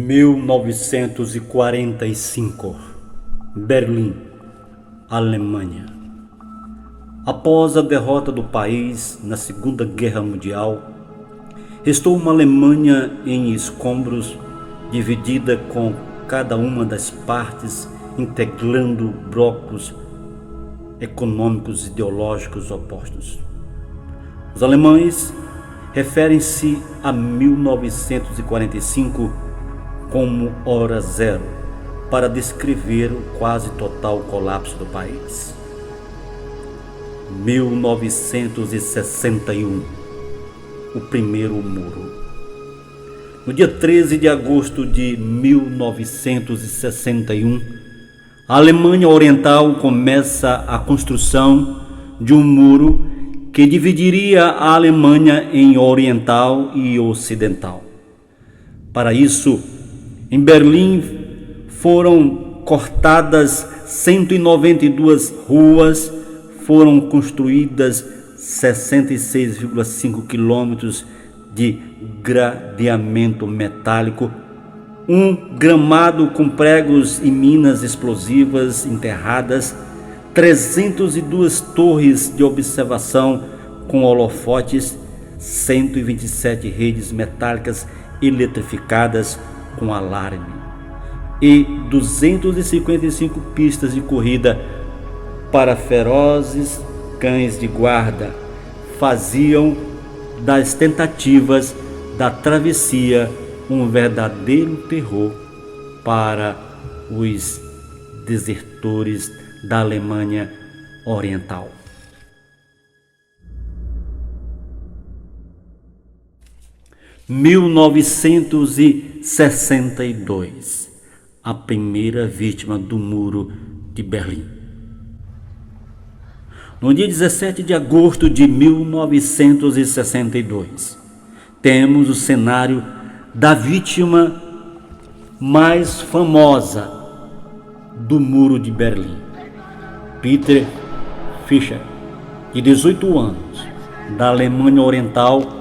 1945, Berlim, Alemanha. Após a derrota do país na Segunda Guerra Mundial, restou uma Alemanha em escombros, dividida com cada uma das partes integrando blocos econômicos e ideológicos opostos. Os alemães referem-se a 1945 como hora zero para descrever o quase total colapso do país. 1961, o primeiro muro. No dia 13 de agosto de 1961, a Alemanha Oriental começa a construção de um muro que dividiria a Alemanha em oriental e ocidental. Para isso, em Berlim foram cortadas 192 ruas, foram construídas 66,5 quilômetros de gradeamento metálico, um gramado com pregos e minas explosivas enterradas, 302 torres de observação com holofotes, 127 redes metálicas eletrificadas com alarme e 255 pistas de corrida para ferozes cães de guarda faziam das tentativas da travessia um verdadeiro terror para os desertores da Alemanha Oriental. Em 1962, a primeira vítima do Muro de Berlim. No dia 17 de agosto de 1962, temos o cenário da vítima mais famosa do Muro de Berlim, Peter Fischer, de 18 anos, da Alemanha Oriental,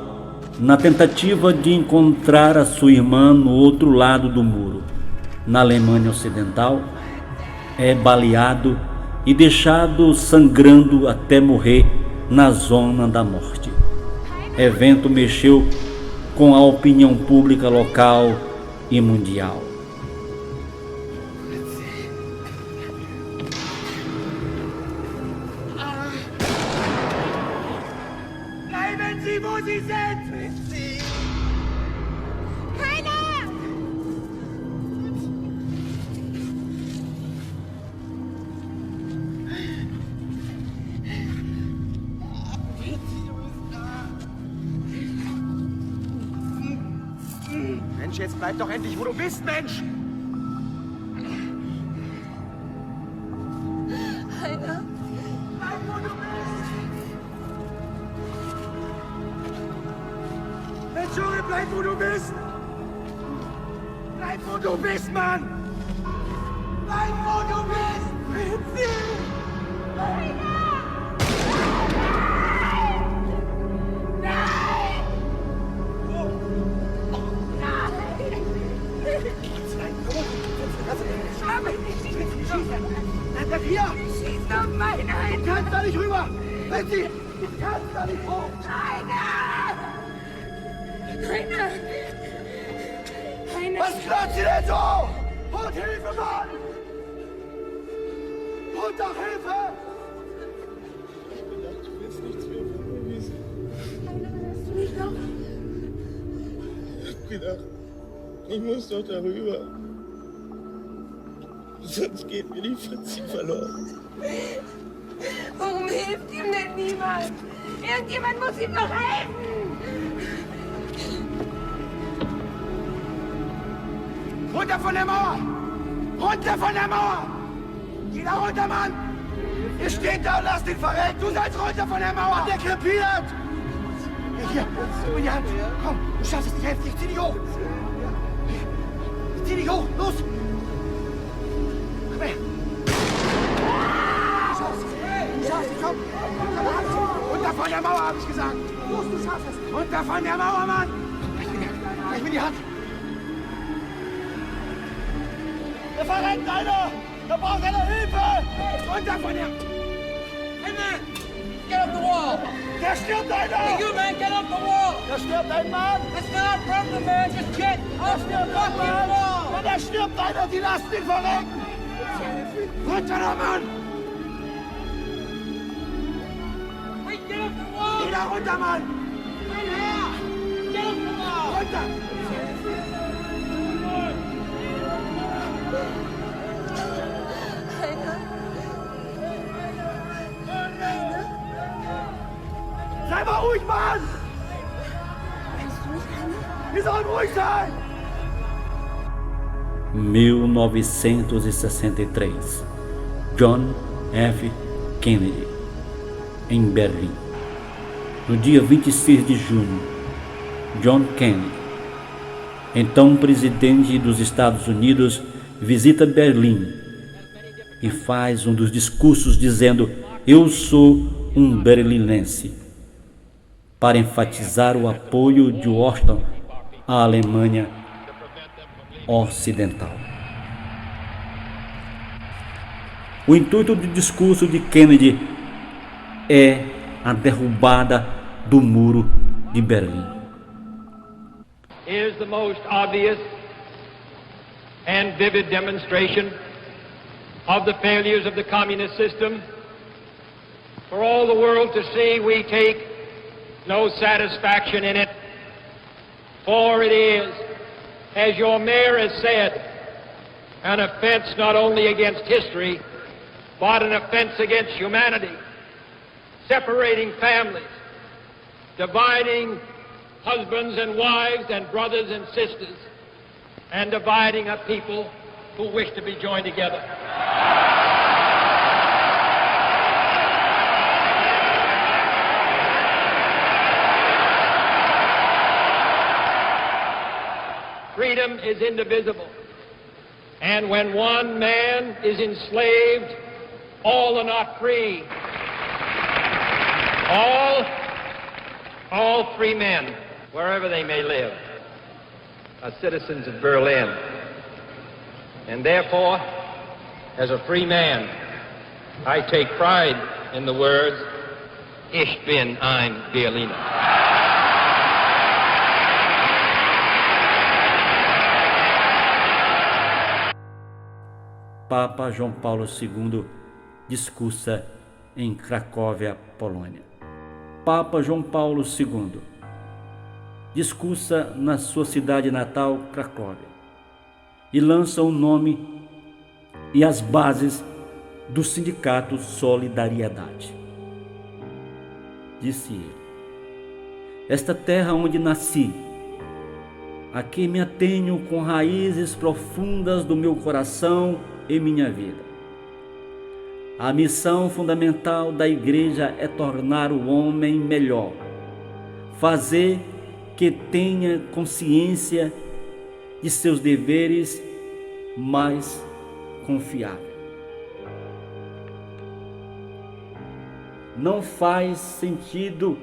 na tentativa de encontrar a sua irmã no outro lado do muro, na Alemanha Ocidental, é baleado e deixado sangrando até morrer na zona da morte. Evento mexeu com a opinião pública local e mundial. Bleiben Sie, wo Sie sind! Keiner! Mensch, jetzt bleib doch endlich, wo du bist, Mensch! Heiner! Bleib, wo du bist! Mensch, Junge, bleib, wo du bist! Bleib, wo du bist, Mann! Bleib, wo du bist! Vinci! Heiner! Bleib hier! Schieß auf meine Heiner! Du kannst da nicht rüber! Vinci! Du kannst da nicht hoch! Heiner! Heiner! Heiner! Was klappt Sie denn so? Holt Hilfe, Mann! Holt doch Hilfe! Du willst nichts mehr von mir wissen. Heiner, hörst du mich noch? Ich hab gedacht, ich muss doch darüber. Sonst geht mir die Fritzi verloren. Warum hilft ihm denn niemand? Irgendjemand muss ihm doch helfen! Runter von der Mauer! Runter von der Mauer! Jeder runter, Mann! Ihr steht da und lasst ihn verrecken! Du sollst runter von der Mauer! Der krepiert! Hier, nimm mir die Hand! Komm, du schaffst es, ich helfe dir! Zieh dich hoch! Zieh dich hoch! Los! Komm her! Du schaffst es! Du schaffst es! Komm! Runter von der Mauer, hab ich gesagt! Los, du schaffst es! Runter von der Mauer, Mann! Gleich mir die Hand! Hier verrennt einer! Da braucht einer Hilfe! Runter von ihm! Hey man, get up the wall. Da stirbt Hey einer! you man, get up the wall. Da stirbt ein Mann! That's not a problem, man. Just get Da up the stirbt ein fucking Mann! wall. Ja, da stirbt einer! Die lassen ihn verrecken! Runter da, Mann! Hey, get up the wall. Geh da runter, Mann! Right here. Get up the wall. Runter! Sei mal ruhig, Mann! Wir sollen ruhig sein! 1963, John F. Kennedy, em Berlim. No dia 26 de junho, John Kennedy, então presidente dos Estados Unidos, visita Berlim e faz um dos discursos dizendo: "Eu sou um berlinense", para enfatizar o apoio de Washington à Alemanha Ocidental. O intuito do discurso de Kennedy é a derrubada do Muro de Berlim. Is the most obvious and vivid demonstration of the failures of the communist system. For all the world to see, we take no satisfaction in it, for it is, as your mayor has said, an offense not only against history, but an offense against humanity, separating families, dividing husbands and wives and brothers and sisters, and dividing a people who wish to be joined together. Freedom is indivisible, and when one man is enslaved, all are not free. All free men, wherever they may live, are citizens of Berlin. And therefore, as a free man, I take pride in the words, Ich bin ein Berliner. Papa João Paulo II discursa em Cracóvia, Polônia. Papa João Paulo II discursa na sua cidade natal, Cracóvia, e lança o nome e as bases do sindicato Solidariedade. Disse ele: "Esta terra onde nasci, aqui me atenho com raízes profundas do meu coração e minha vida. A missão fundamental da Igreja é tornar o homem melhor, fazer que tenha consciência de seus deveres mais confiável. Não faz sentido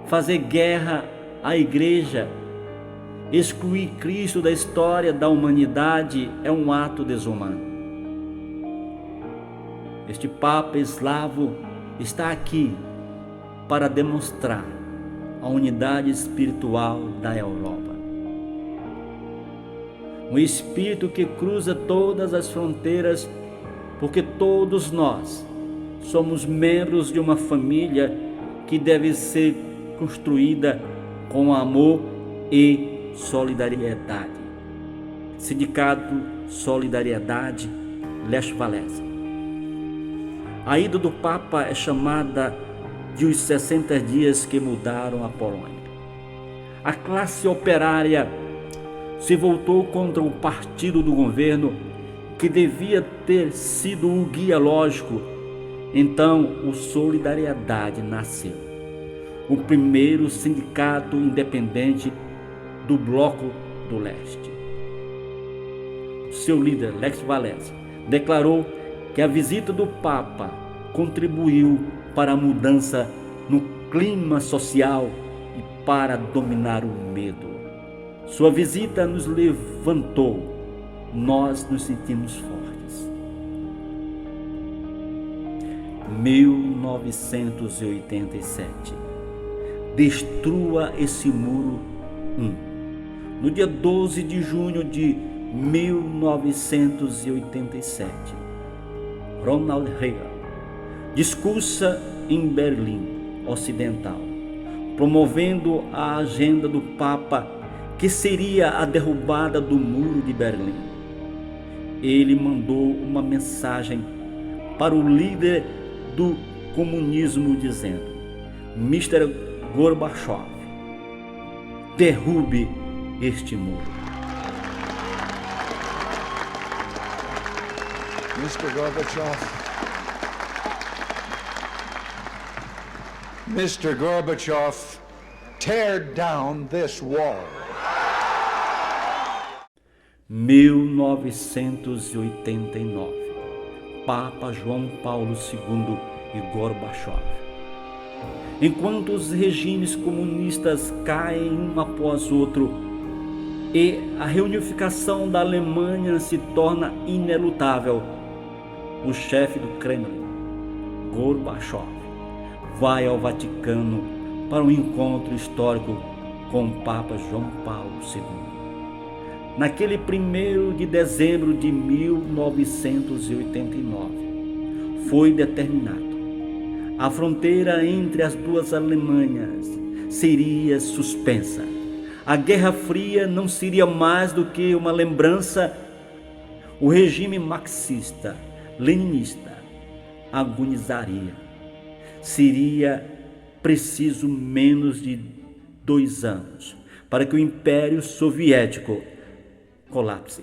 fazer guerra à Igreja. Excluir Cristo da história da humanidade é um ato desumano. Este Papa eslavo está aqui para demonstrar a unidade espiritual da Europa. Um espírito que cruza todas as fronteiras, porque todos nós somos membros de uma família que deve ser construída com amor e solidariedade. Sindicato Solidariedade, Lech Walesa. A ida do Papa é chamada de os 60 dias que mudaram a Polônia. A classe operária se voltou contra o partido do governo, que devia ter sido o guia lógico. Então, o Solidariedade nasceu, o primeiro sindicato independente do Bloco do Leste. Seu líder, Lech Walesa, declarou que a visita do Papa contribuiu para a mudança no clima social e para dominar o medo. Sua visita nos levantou nós nos sentimos fortes. 1987. Destrua esse muro 1. No dia 12 de junho de 1987, Ronald Reagan discursa em Berlim Ocidental, promovendo a agenda do Papa, que seria a derrubada do Muro de Berlim. Ele mandou uma mensagem para o líder do comunismo dizendo: Mr. Gorbachev, derrube este muro. Mr. Gorbachev, tear down this wall. 1989. Papa João Paulo II e Gorbachev. Enquanto os regimes comunistas caem um após outro e a reunificação da Alemanha se torna inelutável, o chefe do Kremlin, Gorbachev, vai ao Vaticano para um encontro histórico com o Papa João Paulo II. Naquele 1º de dezembro de 1989, foi determinado: a fronteira entre as duas Alemanhas seria suspensa. A Guerra Fria não seria mais do que uma lembrança. O regime marxista-leninista agonizaria. Seria preciso menos de 2 anos para que o Império Soviético colapse,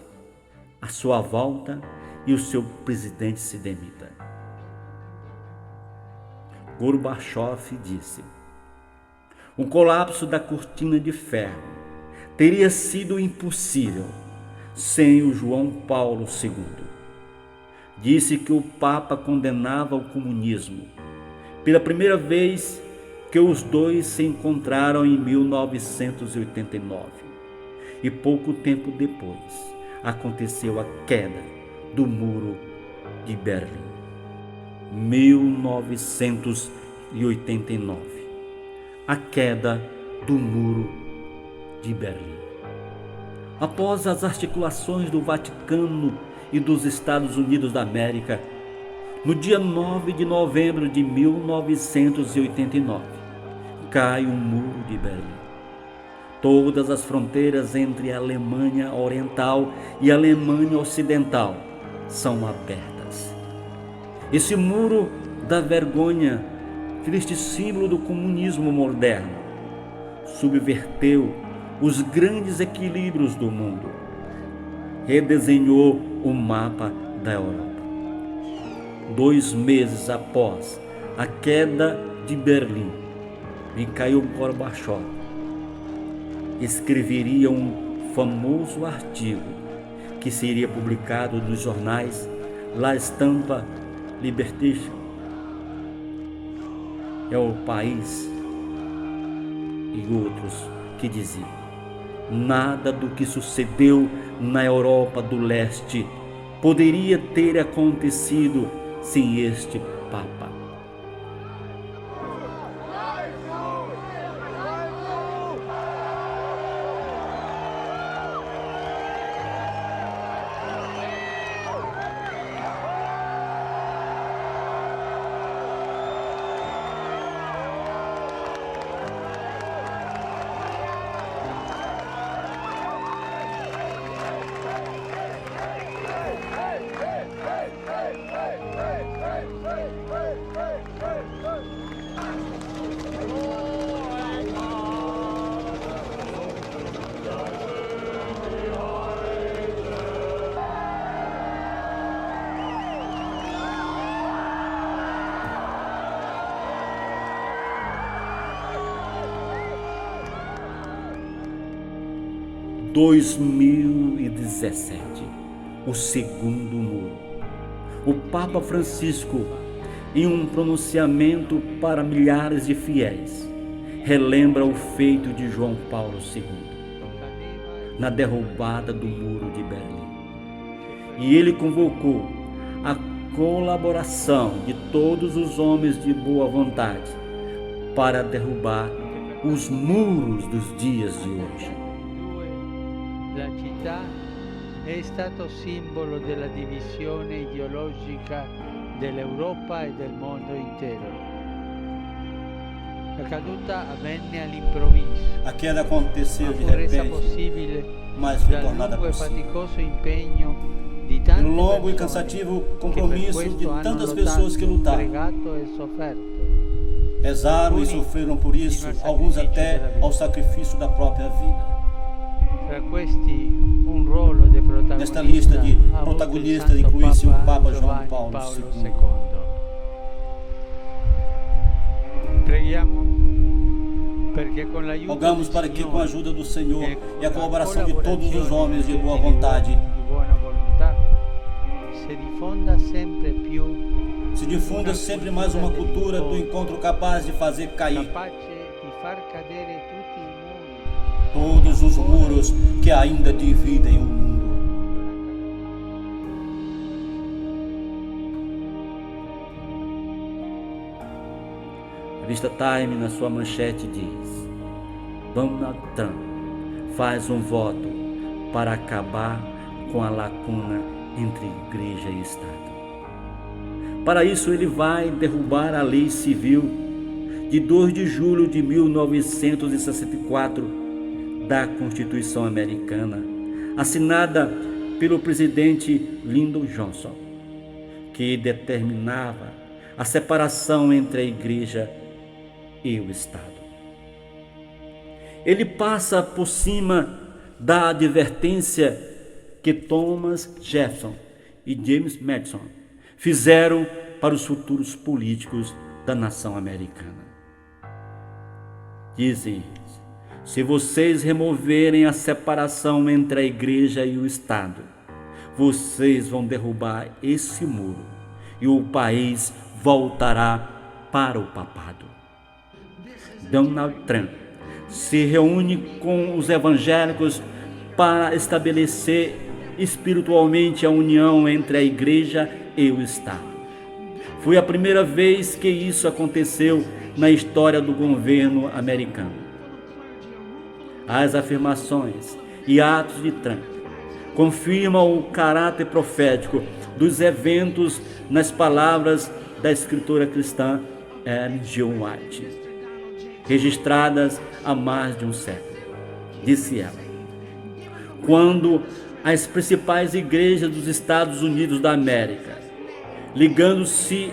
a sua volta e o seu presidente se demita. Gorbachev disse: o colapso da cortina de ferro teria sido impossível sem o João Paulo II. Disse que o Papa condenava o comunismo. Pela primeira vez que os dois se encontraram em 1989. E pouco tempo depois aconteceu a queda do Muro de Berlim. 1989. A queda do Muro de Berlim. Após as articulações do Vaticano e dos Estados Unidos da América, no dia 9 de novembro de 1989, cai o Muro de Berlim. Todas as fronteiras entre a Alemanha Oriental e a Alemanha Ocidental são abertas. Esse muro da vergonha, triste símbolo do comunismo moderno, subverteu os grandes equilíbrios do mundo, redesenhou o mapa da Europa. 2 meses após a queda de Berlim, Mikhail Gorbachev escreveria um famoso artigo que seria publicado nos jornais La Estampa, Libertation, É o País e outros, que diziam: nada do que sucedeu na Europa do Leste poderia ter acontecido sem este Papa. Em 2017, o segundo muro. O Papa Francisco, em um pronunciamento para milhares de fiéis, relembra o feito de João Paulo II na derrubada do Muro de Berlim. E ele convocou a colaboração de todos os homens de boa vontade para derrubar os muros dos dias de hoje. La città è stato simbolo della divisione ideologica dell'Europa e del mondo intero. La caduta avvenne all'improvviso, A queda aconteceu de fu resa repente, possibile mas foi dal tornada lungo e possível faticoso impegno di tante pelo longo e persone cansativo che per compromisso de questo hanno tantas pessoas que lottato, lutaram, pregato e sofferto. rezaram e sofreram por isso, alguns até ao sacrifício da própria vida. Tra questi un ruolo di protagonista Nesta lista de ha avuto protagonistas il Santo inclui-se o Papa João Giovanni Paulo Paolo II. II. Preghiamo perché con l'aiuto Rogamos del para que, com a Signore ajuda do Senhor e e a con la colaboração de todos os collaborazione homens de di boa tutti gli vontade, uomini di buona volontà, si diffonda sempre più se difunda sempre mais uma cultura do encontro capaz de fazer cair capace di far cadere tutti i muri. todos os muros que ainda dividem o mundo. A revista Time, na sua manchete, diz: Donald Trump faz um voto para acabar com a lacuna entre igreja e Estado. Para isso, ele vai derrubar a lei civil de 2 de julho de 1964 da Constituição Americana, assinada pelo presidente Lyndon Johnson, que determinava a separação entre a igreja e o Estado. Ele passa por cima da advertência que Thomas Jefferson e James Madison fizeram para os futuros políticos da nação americana. Dizem eles: se vocês removerem a separação entre a igreja e o Estado, vocês vão derrubar esse muro e o país voltará para o papado. Donald Trump se reúne com os evangélicos para estabelecer espiritualmente a união entre a igreja e o Estado. Foi a primeira vez que isso aconteceu na história do governo americano. As afirmações e atos de Trump confirmam o caráter profético dos eventos nas palavras da escritora cristã Ellen G. White, registradas há mais de um século. Disse ela: quando as principais igrejas dos Estados Unidos da América, ligando-se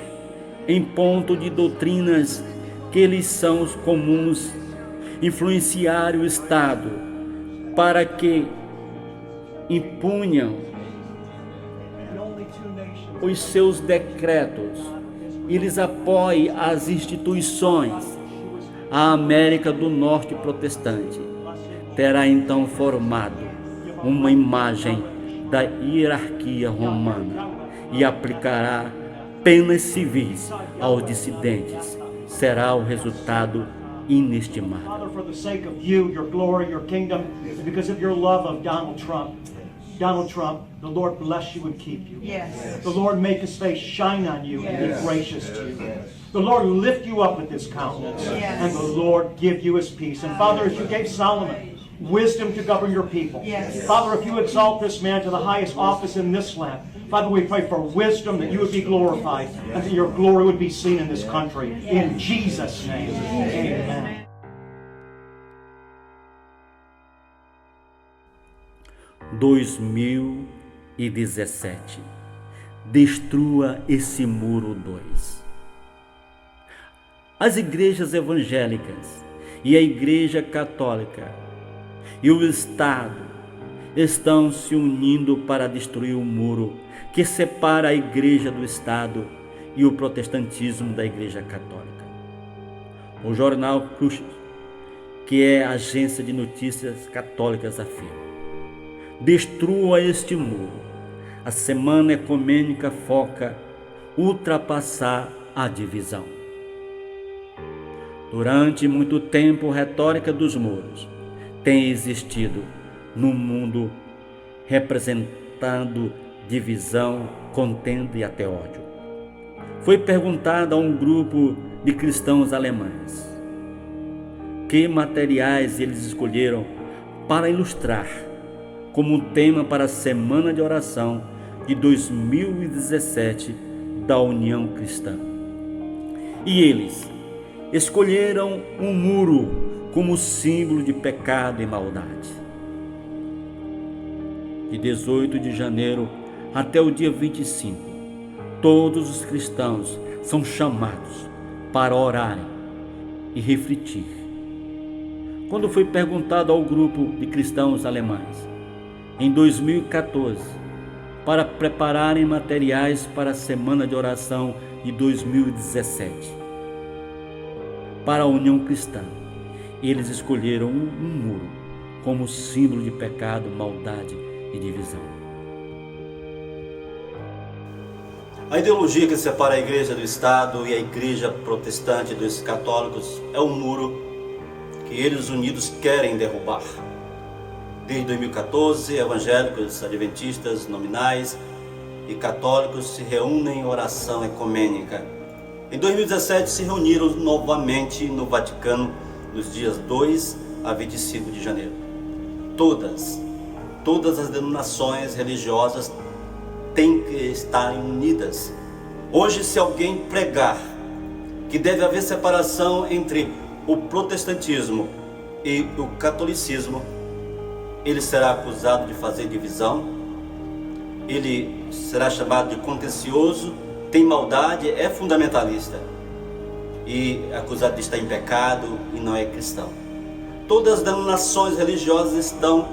em ponto de doutrinas que lhes são comuns, influenciaram o Estado para que impunham os seus decretos e lhes apoie as instituições, a América do Norte protestante terá então formado uma imagem da hierarquia romana e aplicará penas civis aos dissidentes. Será o resultado inestimável. Father, for the sake of you, your glory, your kingdom, because of your love of Donald Trump, the Lord bless you and keep you. Yes. The Lord make his face shine on you and be gracious to you. The Lord lift you up with his countenance, Yes. and the Lord give you his peace. And Father, as you gave Solomon wisdom to govern your people, Yes. Father, if you exalt this man to the highest office in this land, Father, we pray for wisdom, that you would be glorified, and that your glory would be seen in this country. In Jesus' name, amen. – 2017. Destrua esse muro 2. As igrejas evangélicas e a Igreja Católica e o Estado estão se unindo para destruir o muro que separa a Igreja do Estado e o protestantismo da Igreja Católica. O jornal Crucis, que é a agência de notícias católicas, afirma: destrua este muro. A Semana Ecumênica foca ultrapassar a divisão. Durante muito tempo, a retórica dos muros tem existido no mundo, representando divisão, contenda e até ódio. Foi perguntado a um grupo de cristãos alemães que materiais eles escolheram para ilustrar como tema para a Semana de Oração de 2017 da União Cristã. E eles escolheram um muro como símbolo de pecado e maldade. De 18 de janeiro até o dia 25, todos os cristãos são chamados para orarem e refletir. Quando foi perguntado ao grupo de cristãos alemães, em 2014, para prepararem materiais para a Semana de Oração de 2017, para a União Cristã, eles escolheram um muro como símbolo de pecado, maldade e divisão. A ideologia que separa a igreja do Estado e a igreja protestante dos católicos é um muro que eles unidos querem derrubar. Desde 2014, evangélicos, adventistas, nominais e católicos se reúnem em oração ecumênica. Em 2017 se reuniram novamente no Vaticano nos dias 2 a 25 de janeiro. Todas as denominações religiosas têm que estar unidas. Hoje, se alguém pregar que deve haver separação entre o protestantismo e o catolicismo, ele será acusado de fazer divisão, ele será chamado de contencioso, tem maldade, é fundamentalista e acusado de estar em pecado e não é cristão. Todas as denominações religiosas estão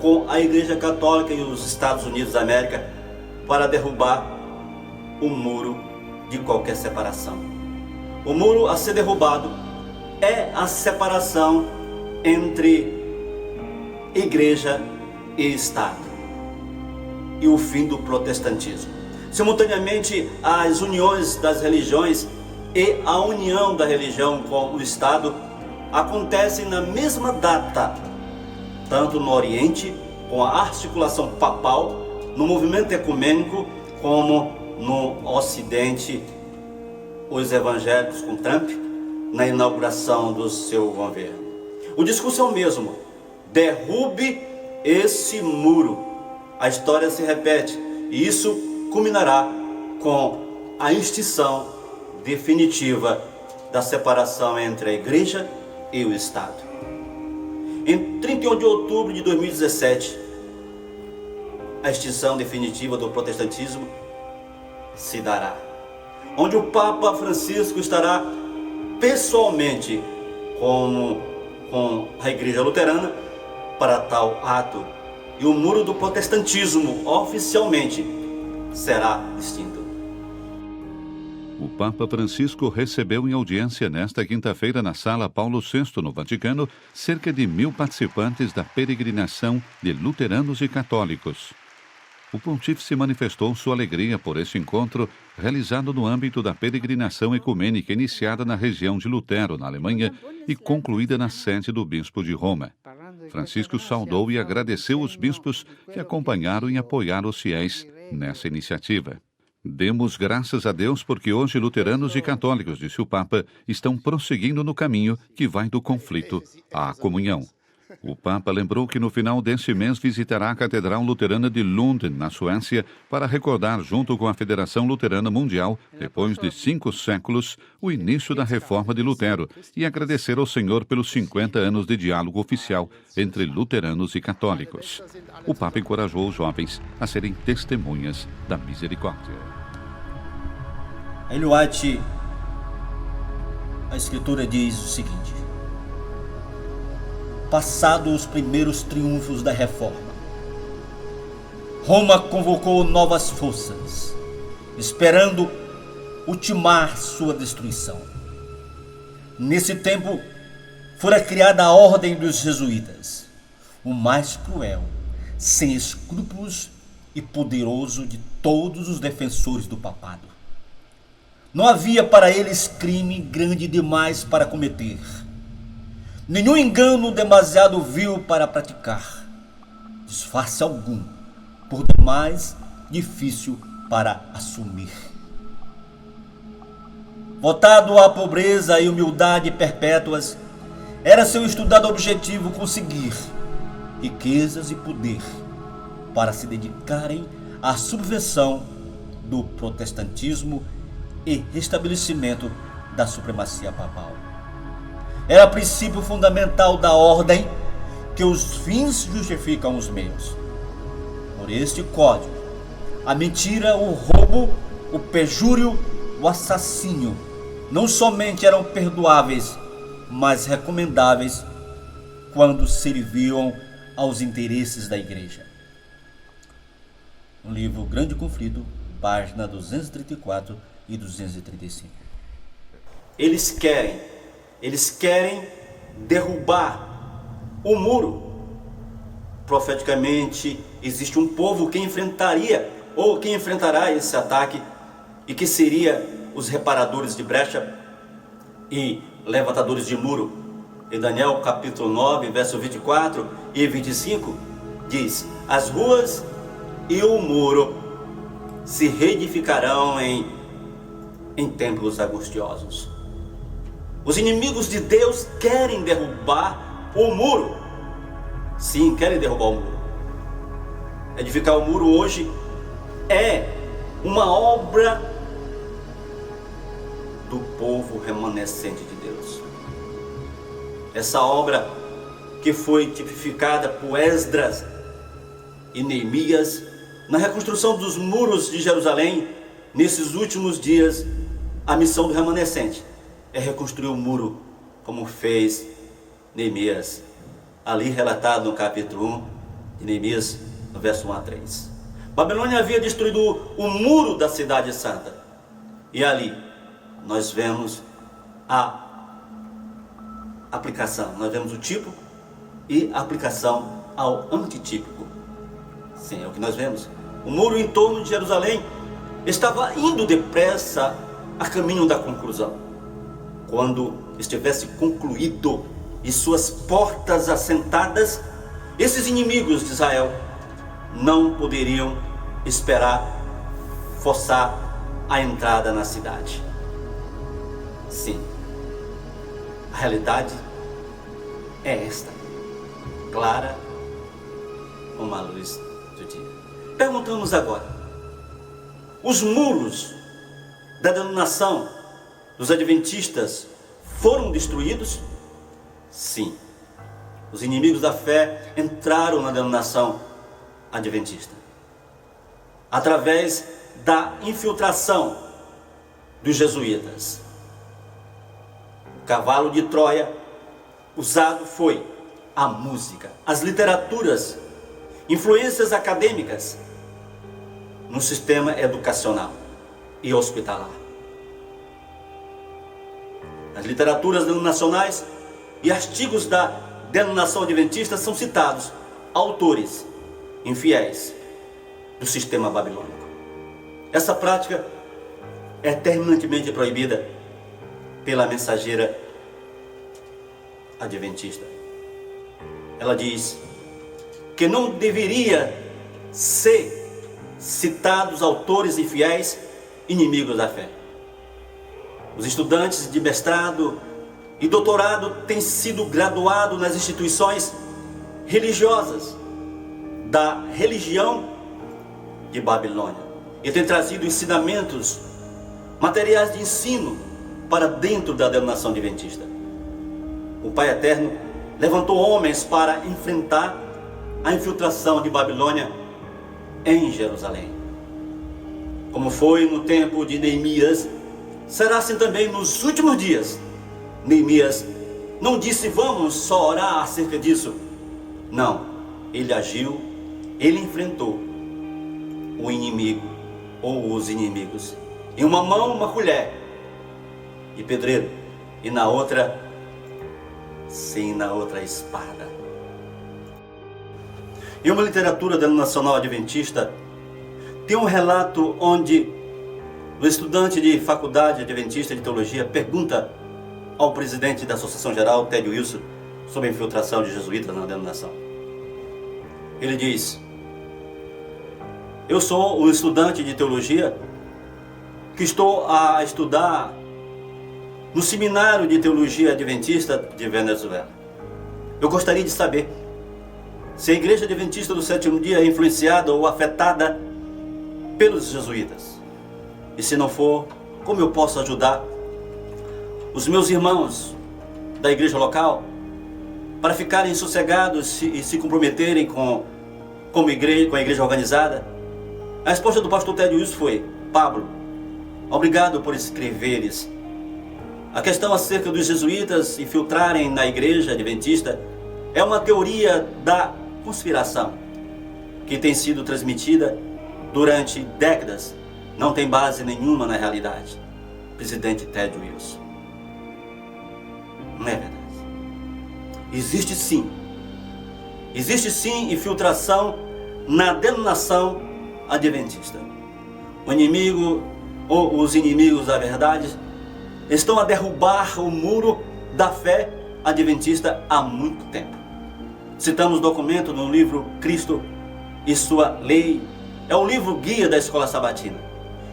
com a Igreja Católica e os Estados Unidos da América para derrubar o muro de qualquer separação. O muro a ser derrubado é a separação entre Igreja e Estado e o fim do protestantismo. Simultaneamente, as uniões das religiões e a união da religião com o Estado acontecem na mesma data, tanto no Oriente, com a articulação papal, no movimento ecumênico, como no Ocidente, os evangélicos com Trump, na inauguração do seu governo. O discurso é o mesmo: derrube esse muro. A história se repete e isso culminará com a extinção definitiva da separação entre a Igreja e o Estado. Em 31 de outubro de 2017, a extinção definitiva do protestantismo se dará, onde o Papa Francisco estará pessoalmente com a Igreja Luterana para tal ato, e o muro do protestantismo oficialmente será extinto. O Papa Francisco recebeu em audiência nesta quinta-feira na Sala Paulo VI, no Vaticano, cerca de 1.000 participantes da peregrinação de luteranos e católicos. O pontífice manifestou sua alegria por esse encontro realizado no âmbito da peregrinação ecumênica iniciada na região de Lutero, na Alemanha, e concluída na sede do bispo de Roma. Francisco saudou e agradeceu os bispos que acompanharam e apoiaram os fiéis nessa iniciativa. Demos graças a Deus porque hoje luteranos e católicos, disse o Papa, estão prosseguindo no caminho que vai do conflito à comunhão. O Papa lembrou que no final deste mês visitará a Catedral Luterana de Lund, na Suécia, para recordar, junto com a Federação Luterana Mundial, depois de 5 séculos, o início da reforma de Lutero e agradecer ao Senhor pelos 50 anos de diálogo oficial entre luteranos e católicos. O Papa encorajou os jovens a serem testemunhas da misericórdia. Ellen White, a Escritura diz o seguinte: passados os primeiros triunfos da reforma, Roma convocou novas forças, esperando ultimar sua destruição. Nesse tempo, fora criada a Ordem dos Jesuítas, o mais cruel, sem escrúpulos e poderoso de todos os defensores do papado. Não havia para eles crime grande demais para cometer, nenhum engano demasiado vil para praticar, disfarce algum, por demais difícil para assumir. Votado à pobreza e humildade perpétuas, era seu estudado objetivo conseguir riquezas e poder para se dedicarem à subversão do protestantismo e restabelecimento da supremacia papal. Era princípio fundamental da ordem que os fins justificam os meios. Por este código, a mentira, o roubo, o perjúrio, o assassínio não somente eram perdoáveis, mas recomendáveis quando serviam aos interesses da igreja. No livro Grande Conflito, página 234 e 235. Eles querem derrubar o muro. Profeticamente, existe um povo que enfrentaria ou que enfrentará esse ataque e que seria os reparadores de brecha e levantadores de muro. Em Daniel capítulo 9, verso 24 e 25, diz: as ruas e o muro se reedificarão em templos angustiosos. Os inimigos de Deus querem derrubar o muro. Sim, querem derrubar o muro. Edificar o muro hoje é uma obra do povo remanescente de Deus. Essa obra que foi tipificada por Esdras e Neemias na reconstrução dos muros de Jerusalém, nesses últimos dias, a missão do remanescente é reconstruir o muro, como fez Neemias, ali relatado no capítulo 1 de Neemias, no verso 1 a 3. Babilônia havia destruído o muro da cidade santa, e ali nós vemos a aplicação, nós vemos o tipo e a aplicação ao antitípico. Sim, é o que nós vemos. O muro em torno de Jerusalém estava indo depressa a caminho da conclusão. Quando estivesse concluído e suas portas assentadas, esses inimigos de Israel não poderiam esperar forçar a entrada na cidade. Sim, a realidade é esta, clara como a luz do dia. Perguntamos agora: os muros da denominação dos adventistas foram destruídos? Sim, os inimigos da fé entraram na denominação adventista através da infiltração dos jesuítas. O cavalo de Troia usado foi a música, as literaturas, influências acadêmicas no sistema educacional e hospitalar. As literaturas denominacionais e artigos da denominação adventista são citados autores infiéis do sistema babilônico. Essa prática é terminantemente proibida pela mensageira adventista. Ela diz que não deveria ser citados autores infiéis inimigos da fé. Os estudantes de mestrado e doutorado têm sido graduados nas instituições religiosas da religião de Babilônia e têm trazido ensinamentos, materiais de ensino para dentro da denominação adventista. O Pai Eterno levantou homens para enfrentar a infiltração de Babilônia em Jerusalém. Como foi no tempo de Neemias, será assim também nos últimos dias. Neemias não disse: vamos só orar acerca disso. Não, ele agiu, ele enfrentou o inimigo ou os inimigos. Em uma mão uma colher e pedreiro, e na outra, sim, na outra espada. Em uma literatura denominacional adventista, tem um relato onde o estudante de faculdade adventista de teologia pergunta ao presidente da Associação Geral, Ted Wilson, sobre a infiltração de jesuítas na denominação. Ele diz: Eu sou um estudante de teologia que estou a estudar no Seminário de Teologia Adventista de Venezuela. Eu gostaria de saber se a Igreja Adventista do Sétimo Dia é influenciada ou afetada pelos jesuítas. E se não for, como eu posso ajudar os meus irmãos da igreja local para ficarem sossegados e se comprometerem com a igreja organizada? A resposta do pastor Ted Wilson foi: Pablo, obrigado por escreveres. A questão acerca dos jesuítas infiltrarem na igreja adventista é uma teoria da conspiração que tem sido transmitida durante décadas. Não tem base nenhuma na realidade. Presidente Ted Wilson. Não é verdade. Existe sim infiltração na denominação adventista. O inimigo ou os inimigos da verdade estão a derrubar o muro da fé adventista há muito tempo. Citamos documento no livro Cristo e Sua Lei. É um livro guia da Escola Sabatina.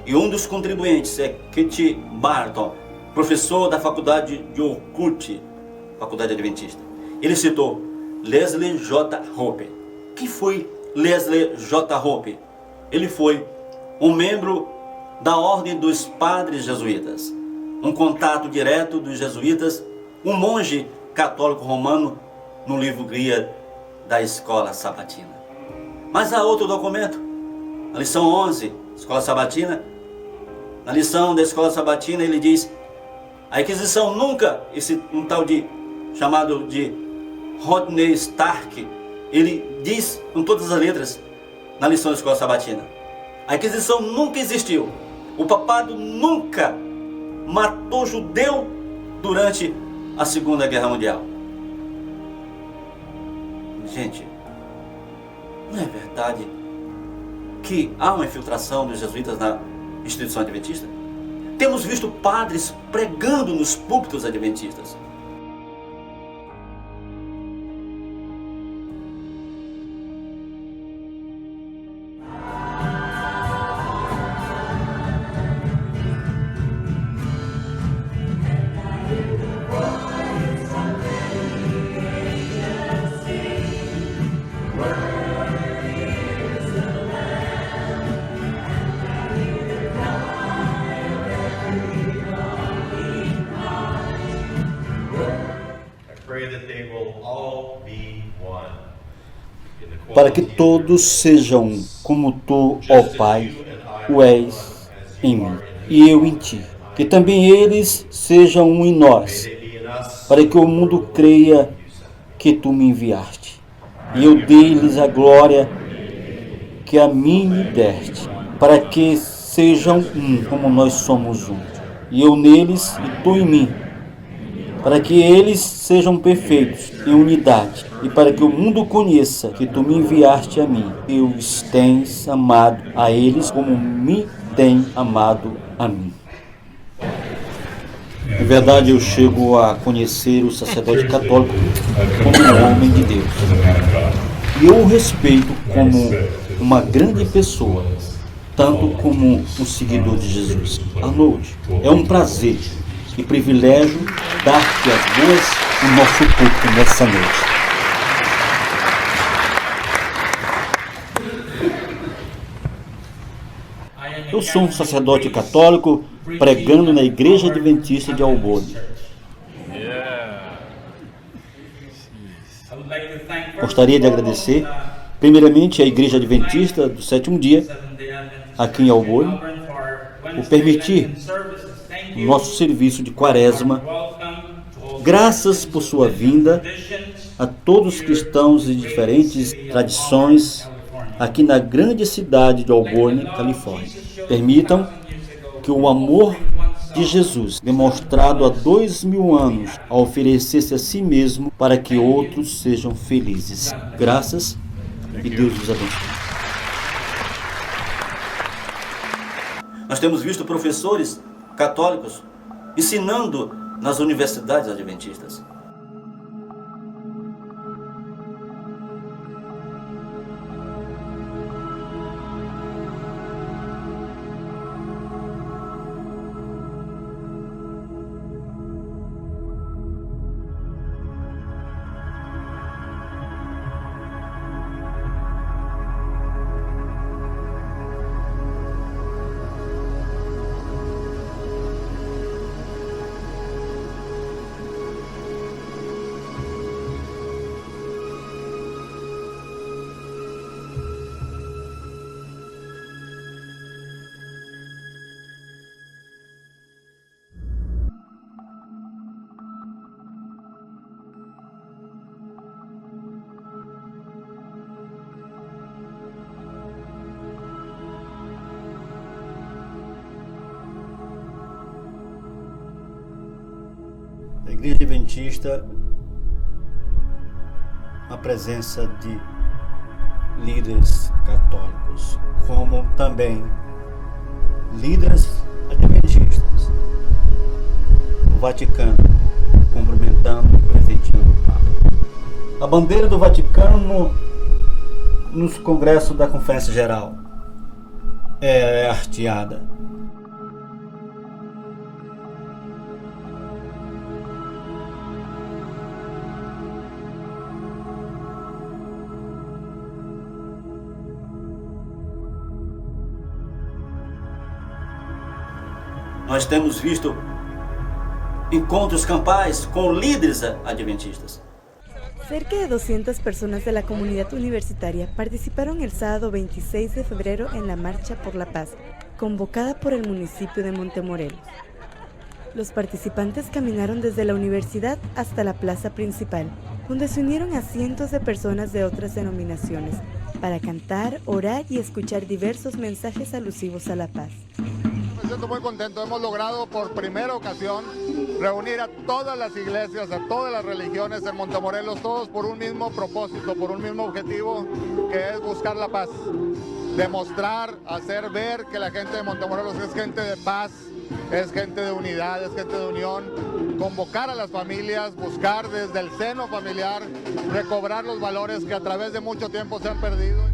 E um dos contribuintes é Kitty Barton, professor da Faculdade de Orkut, Faculdade Adventista. Ele citou Leslie J. Hope. Quem foi Leslie J. Hope? Ele foi um membro da Ordem dos Padres Jesuítas, um contato direto dos jesuítas, um monge católico romano no livro guia da Escola Sabatina. Mas há outro documento, na lição 11, Escola Sabatina. Na lição da Escola Sabatina ele diz: a Inquisição nunca, um tal de chamado de Rodney Stark, ele diz com todas as letras na lição da Escola Sabatina: a Inquisição nunca existiu. O papado nunca matou judeu durante a Segunda Guerra Mundial. Gente, não é verdade que há uma infiltração dos jesuítas na instituição adventista? Temos visto padres pregando nos púlpitos adventistas. Para que todos sejam um, como tu, ó Pai, o és em mim, e eu em ti. Que também eles sejam um em nós, para que o mundo creia que tu me enviaste. E eu dei-lhes a glória que a mim me deste, para que sejam um, como nós somos um. E eu neles e tu em mim, para que eles sejam perfeitos em unidade, e para que o mundo conheça que tu me enviaste a mim, e os tens amado a eles como me tem amado a mim. Na verdade, eu chego a conhecer o sacerdote católico como um homem de Deus. E eu o respeito como uma grande pessoa, tanto como um seguidor de Jesus. Arnold, é um prazer e privilégio dar-te as boas no nosso culto nessa noite. Eu sou um sacerdote católico pregando na Igreja Adventista de Auburn. Gostaria de agradecer, primeiramente, à Igreja Adventista do Sétimo Dia, aqui em Auburn, por permitir o nosso serviço de Quaresma. Graças por sua vinda a todos os cristãos de diferentes tradições aqui na grande cidade de Auburn, Califórnia. Permitam que o amor de Jesus, demonstrado há 2000 anos, a oferecer-se a si mesmo para que outros sejam felizes. Graças e Deus os abençoe. Nós temos visto professores católicos ensinando nas universidades adventistas. A Igreja Adventista, a presença de líderes católicos, como também líderes adventistas no Vaticano, cumprimentando e presenteando o Papa. A bandeira do Vaticano nos congressos da Conferência Geral é hasteada. Nós temos visto encontros campais com líderes adventistas. Cerca de 200 personas de la comunidad universitaria participaron el sábado 26 de febrero en la Marcha por la Paz, convocada por el municipio de Montemorelos. Los participantes caminaron desde la universidad hasta la plaza principal, donde se unieron a cientos de personas de otras denominaciones, para cantar, orar y escuchar diversos mensajes alusivos a la paz. Me siento muy contento, hemos logrado por primera ocasión reunir a todas las iglesias, a todas las religiones en Montemorelos, todos por un mismo propósito, por un mismo objetivo, que es buscar la paz. Demostrar, hacer ver que la gente de Montemorelos es gente de paz, es gente de unidad, es gente de unión, convocar a las familias, buscar desde el seno familiar, recobrar los valores que a través de mucho tiempo se han perdido.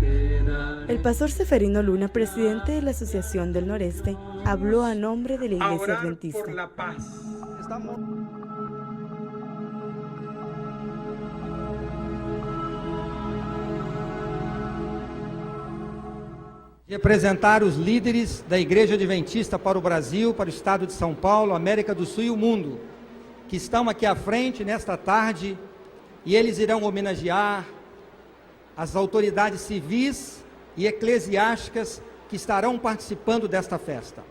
El pastor Seferino Luna, presidente de la Asociación del Noreste, habló a nombre de la Iglesia Adventista. Por la paz. De apresentar os líderes da Igreja Adventista para o Brasil, para o Estado de São Paulo, América do Sul e o mundo, que estão aqui à frente nesta tarde, e eles irão homenagear as autoridades civis e eclesiásticas que estarão participando desta festa.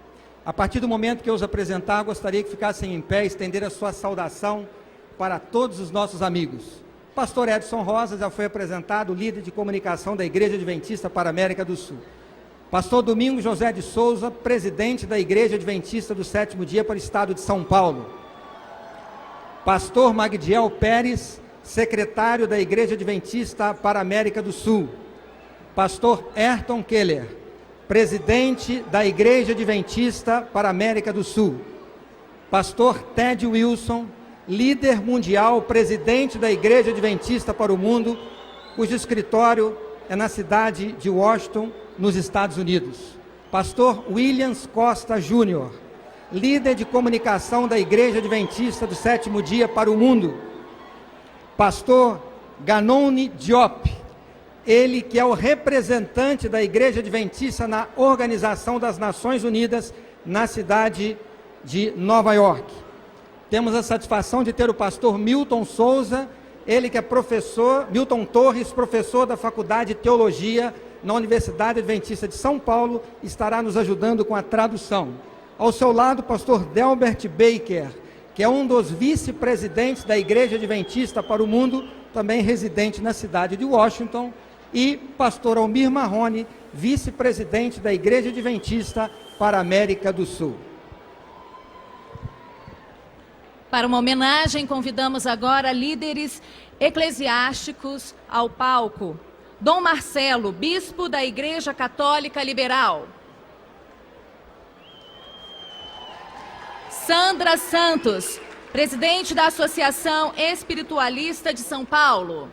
A partir do momento que eu os apresentar, gostaria que ficassem em pé e estender a sua saudação para todos os nossos amigos. Pastor Edson Rosa já foi apresentado, líder de comunicação da Igreja Adventista para a América do Sul. Pastor Domingos José de Souza, presidente da Igreja Adventista do Sétimo Dia para o Estado de São Paulo. Pastor Magdiel Pérez, secretário da Igreja Adventista para a América do Sul. Pastor Ayrton Keller, presidente da Igreja Adventista para a América do Sul. Pastor Ted Wilson, líder mundial, presidente da Igreja Adventista para o Mundo, cujo escritório é na cidade de Washington, nos Estados Unidos. Pastor Williams Costa Júnior, líder de comunicação da Igreja Adventista do Sétimo Dia para o Mundo. Pastor Ganoni Diop, ele que é o representante da Igreja Adventista na Organização das Nações Unidas, na cidade de Nova York. Temos a satisfação de ter o pastor Milton Souza, ele que é professor, Milton Torres, professor da Faculdade de Teologia na Universidade Adventista de São Paulo, estará nos ajudando com a tradução. Ao seu lado, pastor Delbert Baker, que é um dos vice-presidentes da Igreja Adventista para o Mundo, também residente na cidade de Washington, e pastor Almir Marrone, vice-presidente da Igreja Adventista para a América do Sul. Para uma homenagem, convidamos agora líderes eclesiásticos ao palco. Dom Marcelo, bispo da Igreja Católica Liberal. Sandra Santos, presidente da Associação Espiritualista de São Paulo.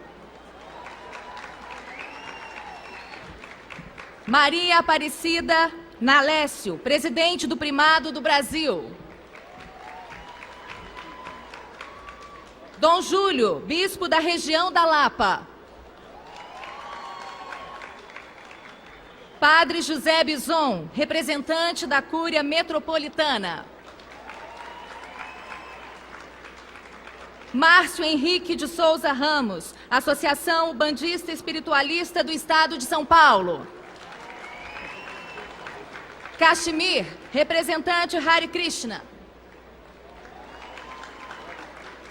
Maria Aparecida Nalécio, presidente do Primado do Brasil. Dom Júlio, bispo da região da Lapa. Padre José Bison, representante da Cúria Metropolitana. Márcio Henrique de Souza Ramos, Associação Bandista Espiritualista do Estado de São Paulo. Kashmir, representante Hare Krishna.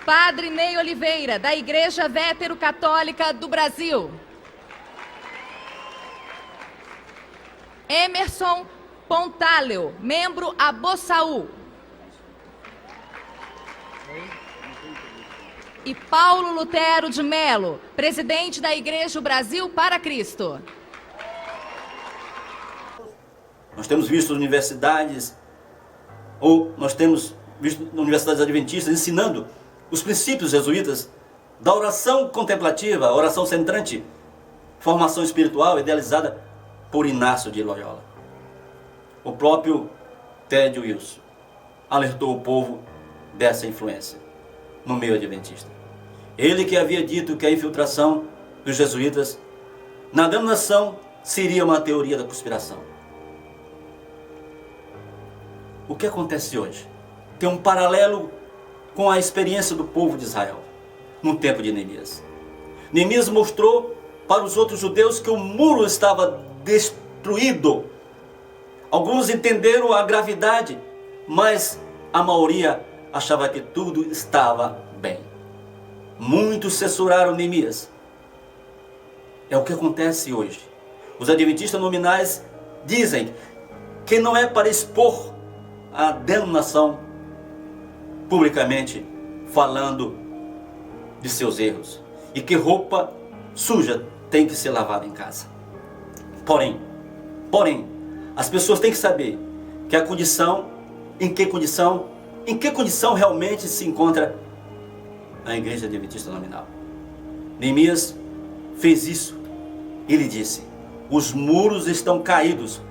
Padre Ney Oliveira, da Igreja Vétero-Católica do Brasil. Emerson Pontaleo, membro Abossaú. e Paulo Lutero de Melo, presidente da Igreja Brasil para Cristo. Nós temos visto universidades, ou nós temos visto universidades adventistas ensinando os princípios jesuítas da oração contemplativa, oração centrante, formação espiritual idealizada por Inácio de Loyola. O próprio Ted Wilson alertou o povo dessa influência no meio adventista. Ele que havia dito que a infiltração dos jesuítas na denominação seria uma teoria da conspiração. O que acontece hoje tem um paralelo com a experiência do povo de Israel no tempo de Neemias. Neemias mostrou para os outros judeus que o muro estava destruído. Alguns entenderam a gravidade, mas a maioria achava que tudo estava bem. Muitos censuraram Neemias. É o que acontece hoje. Os adventistas nominais dizem que não é para expor a denominação publicamente falando de seus erros e que roupa suja tem que ser lavada em casa. Porém, as pessoas têm que saber que a condição, em que condição realmente se encontra a Igreja Adventista Nominal. Neemias fez isso. Ele disse: os muros estão caídos,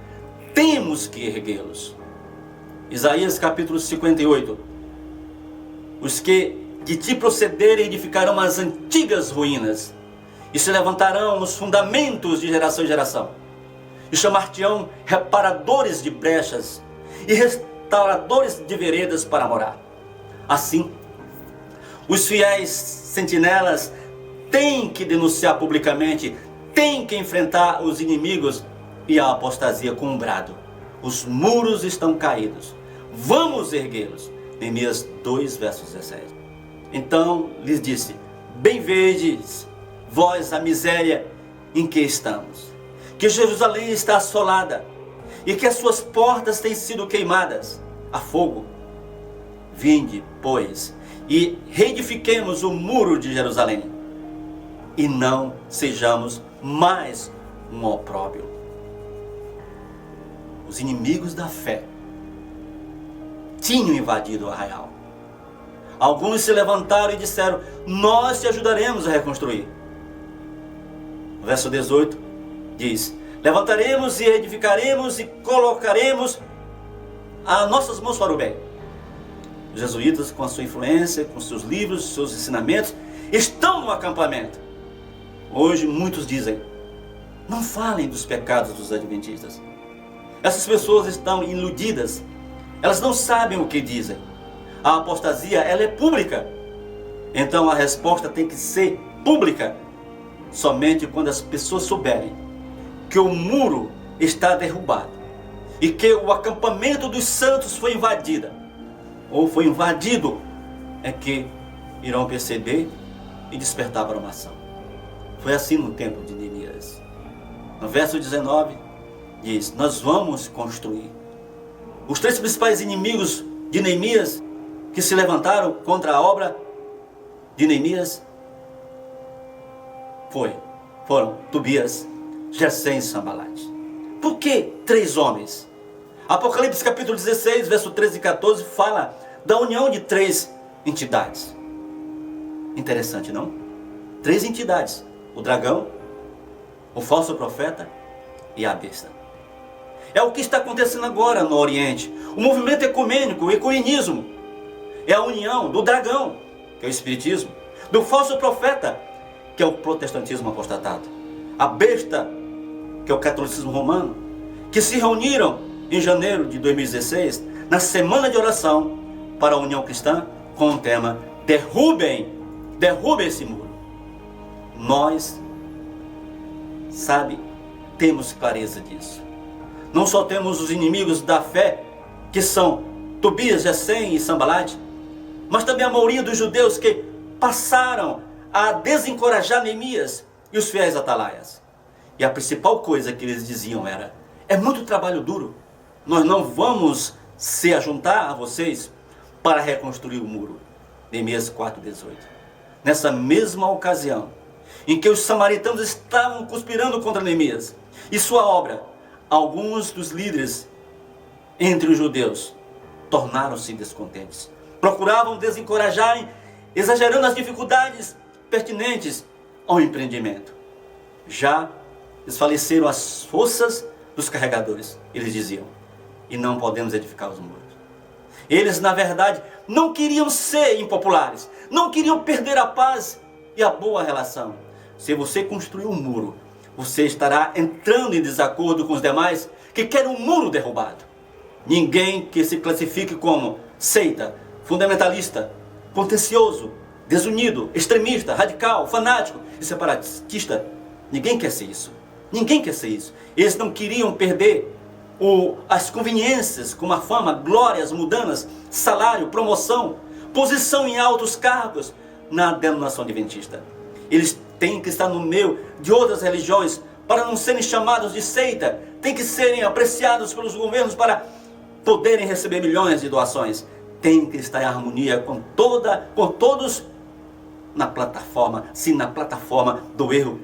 temos que erguê-los. Isaías capítulo 58. Os que de ti procederem edificarão as antigas ruínas e se levantarão nos fundamentos de geração em geração e chamar-te-ão reparadores de brechas e restauradores de veredas para morar. Assim, os fiéis sentinelas têm que denunciar publicamente, têm que enfrentar os inimigos e a apostasia com um brado: os muros estão caídos, vamos erguê-los. Neemias 2, versos 17. Então lhes disse: bem vedes vós a miséria em que estamos, que Jerusalém está assolada e que as suas portas têm sido queimadas a fogo. Vinde, pois, e reedifiquemos o muro de Jerusalém, e não sejamos mais um opróbrio. Os inimigos da fé tinham invadido o arraial. Alguns se levantaram e disseram: nós te ajudaremos a reconstruir. O verso 18 diz: levantaremos e edificaremos e colocaremos as nossas mãos para o bem. Os jesuítas, com a sua influência, com seus livros, seus ensinamentos, estão no acampamento. Hoje muitos dizem: não falem dos pecados dos adventistas. Essas pessoas estão iludidas. Elas não sabem o que dizem. A apostasia, ela é pública. Então a resposta tem que ser pública. Somente quando as pessoas souberem que o muro está derrubado e que o acampamento dos santos foi invadido, ou foi invadido, é que irão perceber e despertar para uma ação. Foi assim no tempo de Neemias. No verso 19 diz: nós vamos construir. Os três principais inimigos de Neemias que se levantaram contra a obra de Neemias foram Tobias, Gesem e Sambalate. Por que três homens? Apocalipse capítulo 16, verso 13 e 14 fala da união de três entidades. Interessante, não? Três entidades: o dragão, o falso profeta e a besta. É o que está acontecendo agora no Oriente. O movimento ecumênico, o ecumenismo, é a união do dragão, que é o espiritismo, do falso profeta, que é o protestantismo apostatado, a besta, que é o catolicismo romano, que se reuniram em janeiro de 2016, na semana de oração para a União Cristã, com o tema: derrubem esse muro. Nós, temos clareza disso. Não só temos os inimigos da fé, que são Tobias, Gesem e Sambalate, mas também a maioria dos judeus que passaram a desencorajar Neemias e os fiéis atalaias. E a principal coisa que eles diziam era: é muito trabalho duro, nós não vamos se ajuntar a vocês para reconstruir o muro. Neemias 4,18. nessa mesma ocasião em que os samaritanos estavam conspirando contra Neemias e sua obra, alguns dos líderes entre os judeus tornaram-se descontentes. Procuravam desencorajar, exagerando as dificuldades pertinentes ao empreendimento. Já desfaleceram as forças dos carregadores, eles diziam, e não podemos edificar os muros. Eles, na verdade, não queriam ser impopulares, não queriam perder a paz e a boa relação. Se você construir um muro, você estará entrando em desacordo com os demais que querem um muro derrubado. Ninguém que se classifique como seita, fundamentalista, contencioso, desunido, extremista, radical, fanático e separatista, ninguém quer ser isso. Ninguém quer ser isso. Eles não queriam perder as conveniências como a fama, glórias, mudanas, salário, promoção, posição em altos cargos na denominação adventista. Eles têm que estar no meio de outras religiões para não serem chamados de seita, têm que serem apreciados pelos governos para poderem receber milhões de doações. Tem que estar em harmonia com todos na plataforma, sim, na plataforma do erro,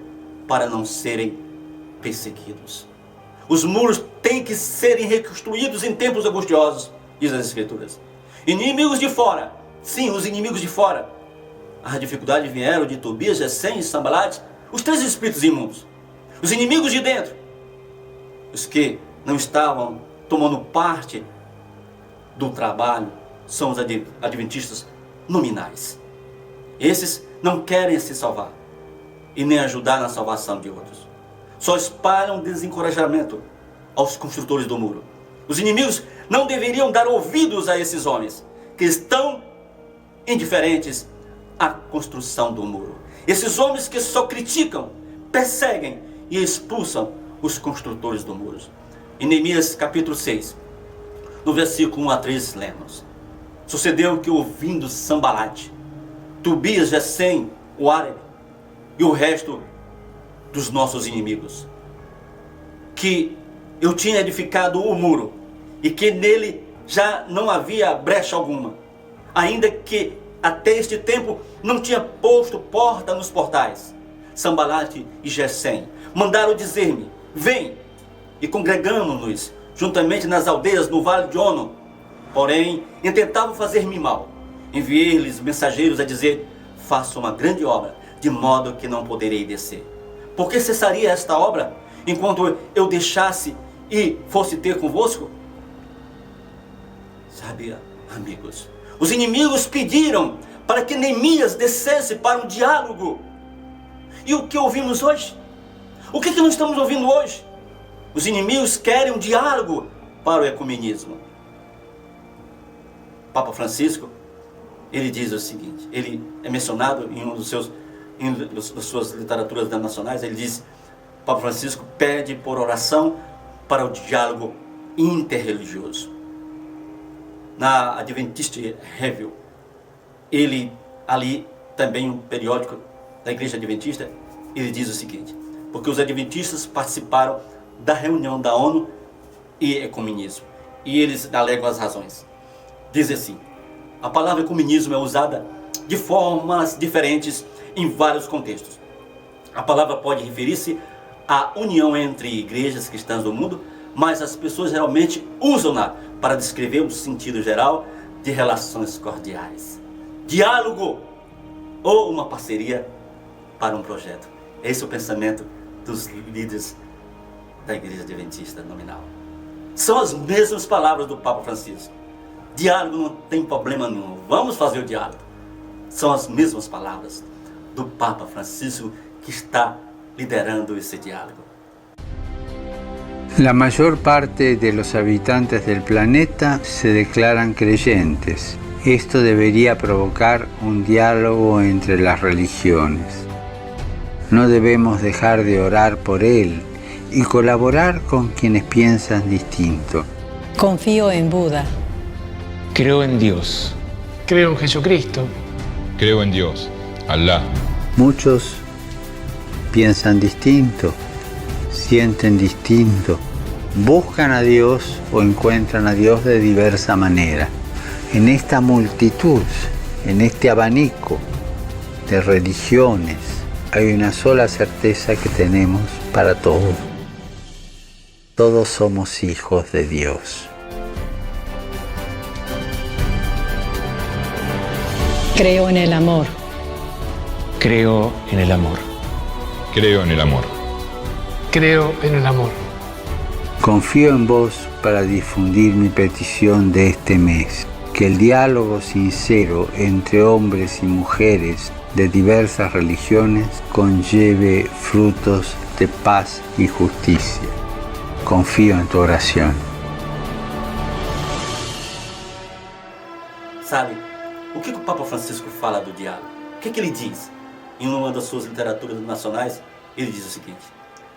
para não serem perseguidos. Os muros têm que serem reconstruídos em tempos angustiosos, diz as Escrituras. Inimigos de fora, sim, os inimigos de fora. As dificuldades vieram de Tobias, Gesem e Sanbalate, os 3 espíritos imundos. Os inimigos de dentro, os que não estavam tomando parte do trabalho, são os adventistas nominais. Esses não querem se salvar e nem ajudar na salvação de outros. Só espalham desencorajamento aos construtores do muro. Os inimigos não deveriam dar ouvidos a esses homens que estão indiferentes à construção do muro. Esses homens que só criticam, perseguem e expulsam os construtores do muro. Em Neemias capítulo 6, no versículo 1 a 3, lemos: Sucedeu que, ouvindo Sanbalate, Tobias, Gesem, o árabe e o resto dos nossos inimigos, que eu tinha edificado o muro e que nele já não havia brecha alguma, ainda que até este tempo não tinha posto porta nos portais. Sanbalate e Gesem mandaram dizer-me: vem, e congregamos-nos juntamente nas aldeias no vale de Ono. Porém, intentavam fazer-me mal. Enviei-lhes mensageiros a dizer: faço uma grande obra, de modo que não poderei descer. Por que cessaria esta obra, enquanto eu deixasse e fosse ter convosco? Sabe, amigos, os inimigos pediram para que Neemias descesse para um diálogo. E o que ouvimos hoje? O que nós estamos ouvindo hoje? Os inimigos querem um diálogo para o ecumenismo. Papa Francisco, ele diz o seguinte, ele é mencionado em das suas literaturas nacionais, ele diz: Papa Francisco pede por oração para o diálogo interreligioso. Na Adventist Review, ele ali também um periódico da Igreja Adventista, ele diz o seguinte: porque os adventistas participaram da reunião da ONU e ecumenismo, e eles alegam as razões. Diz assim: a palavra ecumenismo é usada de formas diferentes em vários contextos. A palavra pode referir-se à união entre igrejas cristãs do mundo, mas as pessoas geralmente usam-na para descrever um sentido geral de relações cordiais, diálogo ou uma parceria para um projeto. Esse é o pensamento dos líderes da Igreja Adventista nominal. São as mesmas palavras do Papa Francisco. Diálogo não tem problema nenhum, vamos fazer o diálogo. São as mesmas palavras do Papa Francisco que está liderando ese diálogo. La mayor parte de los habitantes del planeta se declaran creyentes. Esto debería provocar un diálogo entre las religiones. No debemos dejar de orar por él y colaborar con quienes piensan distinto. Confío en Buda. Creo en Dios. Creo en Jesucristo. Creo en Dios, Alá. Muchos piensan distinto, sienten distinto, buscan a Dios o encuentran a Dios de diversa manera. En esta multitud, en este abanico de religiones, hay una sola certeza que tenemos para todos. Todos somos hijos de Dios. Creo en el amor. Creo en el amor. Creo en el amor. Creo en el amor. Confío en vos para difundir mi petición de este mes. Que el diálogo sincero entre hombres y mujeres de diversas religiones conlleve frutos de paz y justicia. Confío en tu oración. Sabe, o que o Papa Francisco fala do diálogo? O que ele diz? Em uma das suas literaturas nacionais, ele diz o seguinte,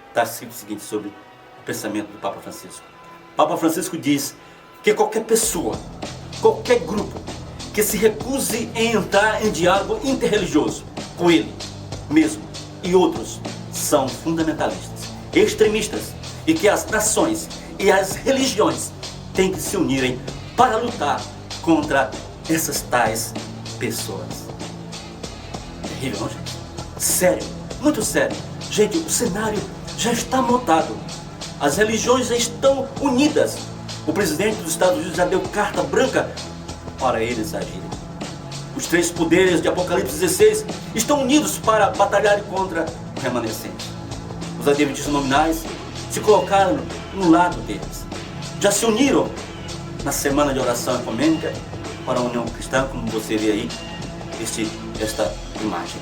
está escrito o seguinte sobre o pensamento do Papa Francisco. O Papa Francisco diz que qualquer pessoa, qualquer grupo que se recuse em entrar em diálogo interreligioso com ele mesmo e outros são fundamentalistas, extremistas, e que as nações e as religiões têm que se unirem para lutar contra essas tais pessoas. Terrível, não, gente? Sério, muito sério. Gente, o cenário já está montado. As religiões já estão unidas. O presidente dos Estados Unidos já deu carta branca para eles agirem. Os três poderes de Apocalipse 16 estão unidos para batalhar contra o remanescente. Os adventistas nominais se colocaram no lado deles. Já se uniram na semana de oração ecumênica para a União Cristã, como você vê aí, esta imagem.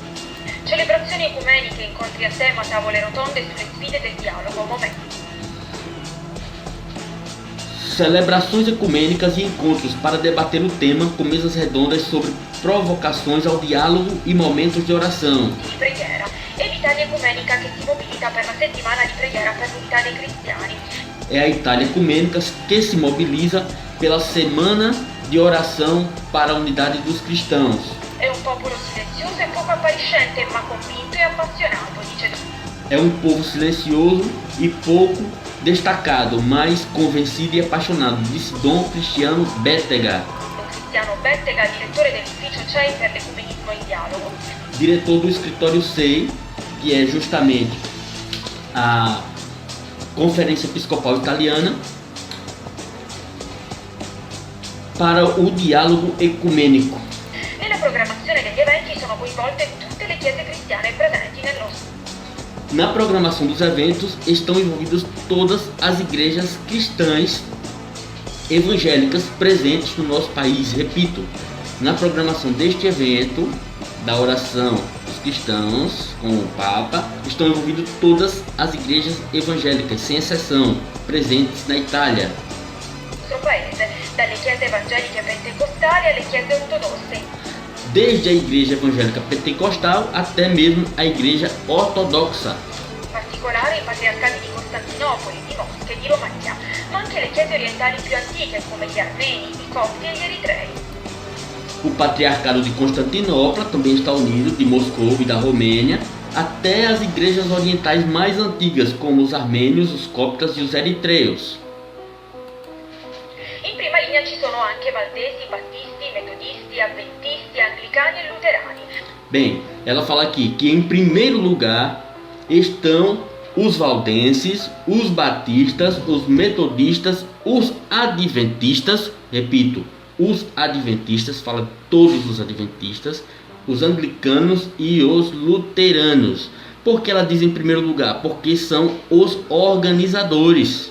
Celebrazioni ecumeniche, incontri a tema, tavole rotonde sulle sfide del dialogo. Momento. Celebrações ecumênicas e encontros para debater o tema com mesas redondas sobre provocações ao diálogo e momentos de oração. Di preghiera e l'Italia ecumenica che si mobilita per la settimana di preghiera per l'unità dei cristiani. É a Itália Ecumênica que se mobiliza pela semana de oração para a unidade dos cristãos. È un popolo silenzioso e poco appariscente, ma convinto e appassionato, dice. É um povo silencioso e pouco destacado, mas convencido e apaixonado, disse Dom Cristiano Bettega. Don Cristiano Bettega, direttore dell'ufficio CEI per l'ecumenismo in dialogo. Diretor do escritório CEI, que é justamente a Conferência Episcopal Italiana para o diálogo ecumênico. Nella programmazione degli eventi sono coinvolte tutte le chiese cristiane presenti nel nostro. Na programação dos eventos estão envolvidas todas as igrejas cristãs evangélicas presentes no nosso país. Repito, na programação deste evento, da oração dos cristãos com o Papa, estão envolvidas todas as igrejas evangélicas, sem exceção, presentes na Itália. Nostro paese, dalle chiese evangeliche pentecostali alle chiese ortodosse. Desde a igreja evangélica pentecostal até mesmo a igreja ortodoxa. In particolare i patriarcati di Costantinopoli, di Mosca e di Romania, ma anche le chiese orientali più antiche come gli armeni, i copti e gli eritrei. O patriarcado de Constantinopla também está unido, de Moscou e da Romênia, até as igrejas orientais mais antigas, como os armênios, os coptas e os eritreus. In prima linea ci sono anche valdesi, battisti, metodisti, avventisti, anglicani e luterani. Bem, ela fala aqui que em primeiro lugar estão os valdenses, os batistas, os metodistas, os adventistas, repito, os adventistas, fala todos os adventistas, os anglicanos e os luteranos. Por que ela diz em primeiro lugar? Porque são os organizadores.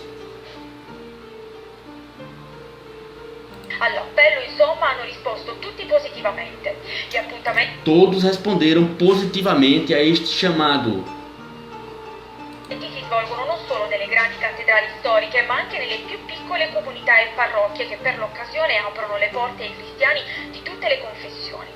All'appello, insomma, hanno risposto tutti positivamente. Gli appuntamenti Todos responderam positivamente a este chamado. si svolgono non solo nelle grandi cattedrali storiche, ma anche nelle più piccole comunità e parrocchie che per l'occasione aprono le porte ai cristiani di tutte le confessioni.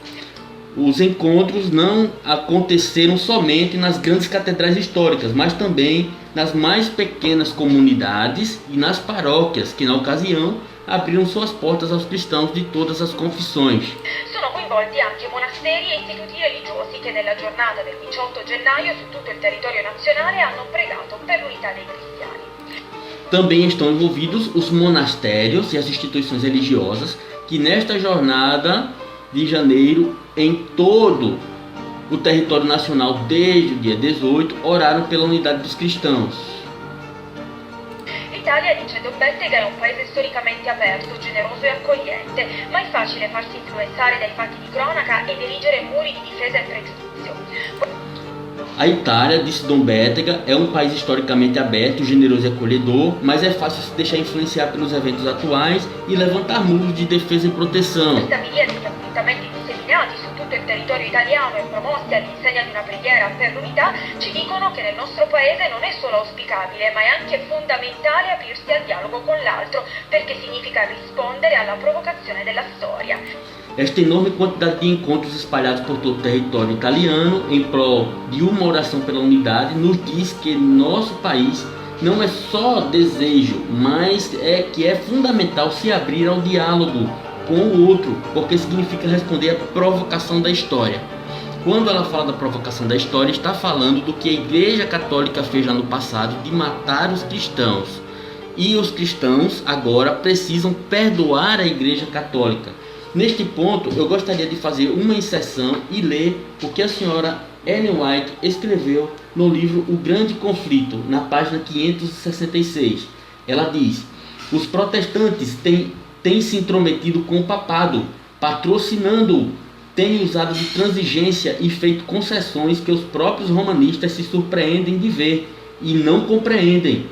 Os encontros não aconteceram somente nas grandes catedrais históricas, mas também nas mais pequenas comunidades e nas paróquias, que na ocasião abriram suas portas aos cristãos de todas as confissões. Sono coinvolti anche monasteri e istituti religiosi che nella giornata del 18 gennaio su tutto il territorio nazionale hanno pregato per l'unità dei cristiani. Também estão envolvidos os monastérios e as instituições religiosas que nesta jornada de janeiro em todo o território nacional desde o dia 18, oraram pela unidade dos cristãos. L'Italia, dice Don Bettega, è un paese storicamente aperto, generoso e accogliente, ma è facile farsi influenzare dai fatti di cronaca ed erigere muri di difesa e pregiudizio. A Itália, disse Dom Bettega, é um país historicamente aberto, generoso e acolhedor, mas é fácil se deixar influenciar pelos eventos atuais e levantar muros de defesa e proteção. Questa miriade di appuntamenti disseminati su tutto il territorio italiano e promossi all'insegna di una preghiera per l'unità ci dicono che nel nostro paese non è solo auspicabile, ma è anche fondamentale aprirsi al dialogo con l'altro, perché significa rispondere alla provocazione della storia. Esta enorme quantidade de encontros espalhados por todo o território italiano em prol de uma oração pela unidade nos diz que nosso país não é só desejo, mas que é fundamental se abrir ao diálogo com o outro, porque significa responder à provocação da história. Quando ela fala da provocação da história, está falando do que a Igreja Católica fez lá no passado, de matar os cristãos. E os cristãos agora precisam perdoar a Igreja Católica. Neste ponto, eu gostaria de fazer uma inserção e ler o que a senhora Ellen White escreveu no livro O Grande Conflito, na página 566. Ela diz: os protestantes têm se intrometido com o papado, patrocinando-o, têm usado de transigência e feito concessões que os próprios romanistas se surpreendem de ver e não compreendem.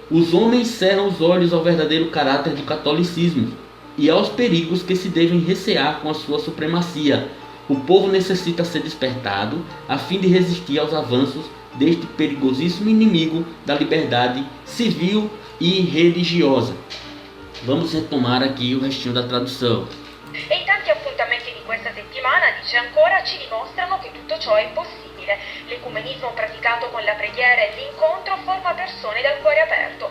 Os homens cerram os olhos ao verdadeiro caráter do catolicismo e aos perigos que se devem recear com a sua supremacia. O povo necessita ser despertado a fim de resistir aos avanços deste perigosíssimo inimigo da liberdade civil e religiosa. Vamos retomar aqui o restinho da tradução. E i tanti appuntamenti di questa settimana, dice ancora, ci dimostrano che tutto ciò è possibile. L'ecumenismo praticato con la preghiera e l'incontro forma persone dal cuore aperto.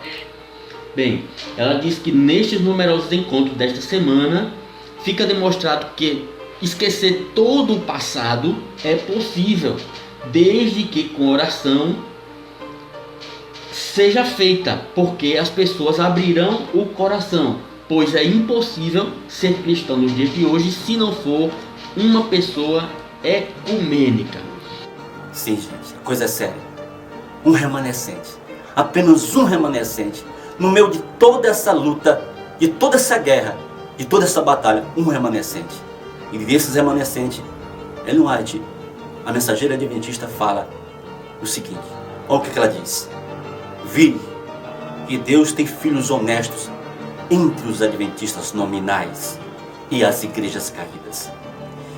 Bem, ela diz que nestes numerosos encontros desta semana fica demonstrado que esquecer todo o passado é possível, desde que com oração seja feita, porque as pessoas abrirão o coração, pois é impossível ser cristão nos dias de hoje se não for uma pessoa ecumênica. Sim, gente, a coisa é séria. Um remanescente, apenas um remanescente, no meio de toda essa luta, de toda essa guerra, de toda essa batalha, um remanescente. E desses remanescentes, Ellen White, a mensageira adventista, fala o seguinte: olha o que ela diz. Vi que Deus tem filhos honestos entre os adventistas nominais e as igrejas caídas.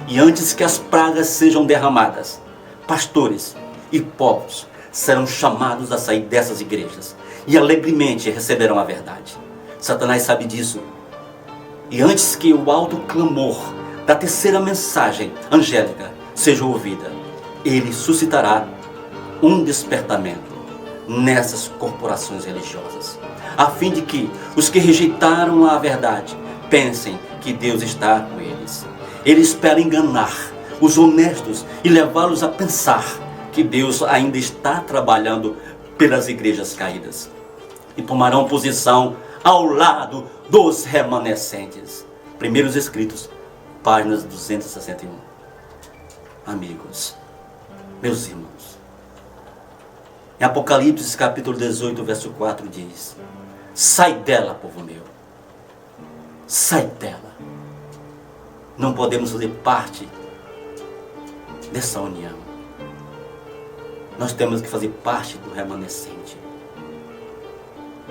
E antes que as pragas sejam derramadas, pastores e povos serão chamados a sair dessas igrejas e alegremente receberão a verdade. Satanás sabe disso. E antes que o alto clamor da terceira mensagem angélica seja ouvida, ele suscitará um despertamento nessas corporações religiosas, a fim de que os que rejeitaram a verdade pensem que Deus está com eles. Ele espera enganar os honestos e levá-los a pensar que Deus ainda está trabalhando pelas igrejas caídas, e tomarão posição ao lado dos remanescentes. Primeiros Escritos, páginas 261. Amigos, meus irmãos, em Apocalipse capítulo 18, verso 4 diz: sai dela, povo meu, sai dela. Não podemos fazer parte dessa união. Nós temos que fazer parte do remanescente.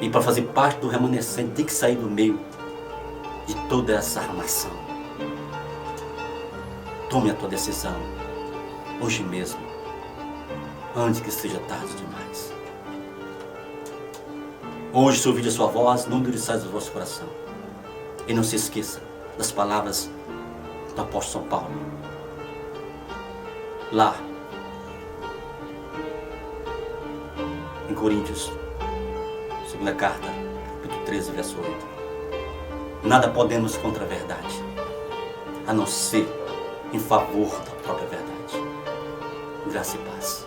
E para fazer parte do remanescente tem que sair do meio de toda essa armação. Tome a tua decisão hoje mesmo, antes que seja tarde demais. Hoje, se ouvir a sua voz, não endurçais o vosso coração. E não se esqueça das palavras do apóstolo São Paulo. Lá, em Coríntios, segunda carta, capítulo 13, verso 8. Nada podemos contra a verdade, a não ser em favor da própria verdade. Graça e paz.